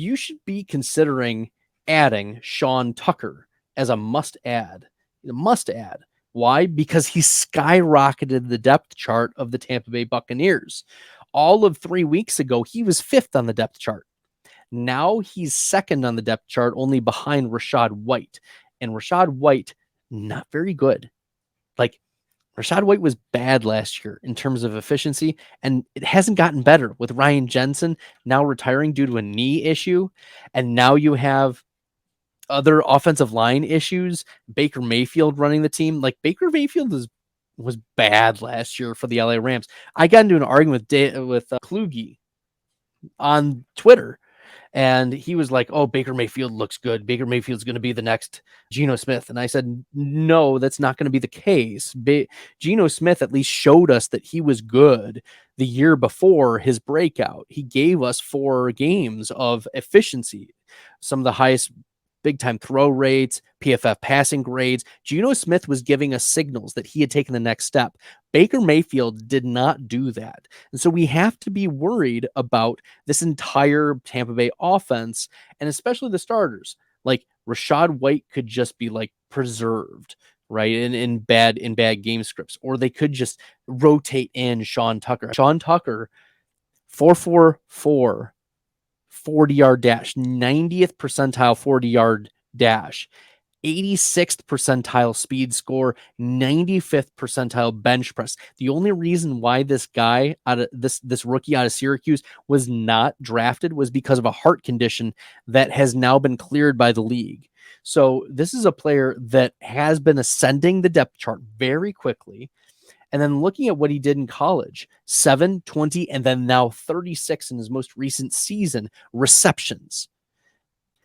you should be considering adding Sean Tucker as a must add. Why? Because he skyrocketed the depth chart of the Tampa Bay Buccaneers. All of 3 weeks ago, he was 5th on the depth chart. Now he's 2nd on the depth chart, only behind Rachaad White. And Rachaad White, not very good. Like, Rachaad White was bad last year in terms of efficiency, and it hasn't gotten better with Ryan Jensen now retiring due to a knee issue. And now you have other offensive line issues. Baker Mayfield running the team. Like, Baker Mayfield was bad last year for the LA Rams. I got into an argument with Kluge on Twitter, and he was like, "Oh, Baker Mayfield looks good. Baker Mayfield's going to be the next Geno Smith." And I said, "No, that's not going to be the case. Geno Smith at least showed us that he was good the year before his breakout. He gave us 4 games of efficiency, some of the highest big-time throw rates, PFF passing grades. Geno Smith was giving us signals that he had taken the next step. Baker Mayfield did not do that. And so we have to be worried about this entire Tampa Bay offense, and especially the starters. Like, Rachaad White could just be like preserved, right, in bad game scripts, or they could just rotate in Sean Tucker. Sean Tucker, 4.44 40-yard dash, 90th percentile 40-yard dash, 86th percentile speed score, 95th percentile bench press. The only reason why this guy out of this rookie out of Syracuse was not drafted was because of a heart condition that has now been cleared by the league. So this is a player that has been ascending the depth chart very quickly. And then looking at what he did in college, 7, 20, and then now 36 in his most recent season, receptions.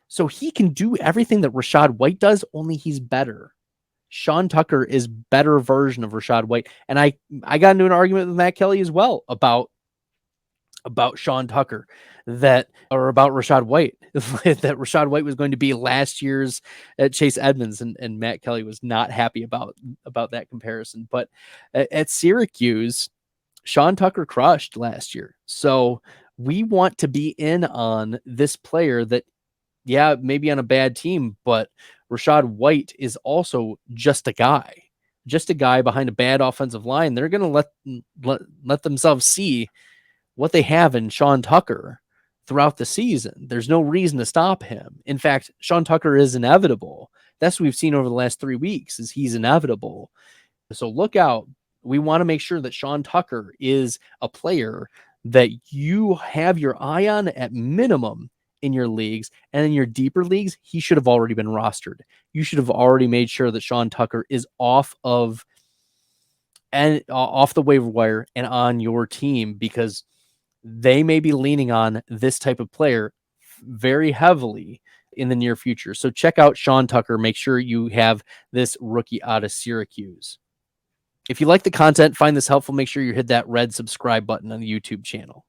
So he can do everything that Rachaad White does, only he's better. Sean Tucker is better version of Rachaad White. And I got into an argument with Matt Kelly as well about Sean Tucker, or about Rachaad White, that Rachaad White was going to be last year's Chase Edmonds, and Matt Kelly was not happy about that comparison. But at Syracuse, Sean Tucker crushed last year. So we want to be in on this player that, yeah, maybe on a bad team, but Rachaad White is also just a guy behind a bad offensive line. They're going to let themselves see what they have in Sean Tucker throughout the season. There's no reason to stop him. In fact, Sean Tucker is inevitable. That's what we've seen over the last 3 weeks, is he's inevitable. So look out. We want to make sure that Sean Tucker is a player that you have your eye on at minimum in your leagues, and in your deeper leagues, he should have already been rostered. You should have already made sure that Sean Tucker is off the waiver wire and on your team, because they may be leaning on this type of player very heavily in the near future. So check out Sean Tucker. Make sure you have this rookie out of Syracuse. If you like the content, find this helpful, make sure you hit that red subscribe button on the YouTube channel.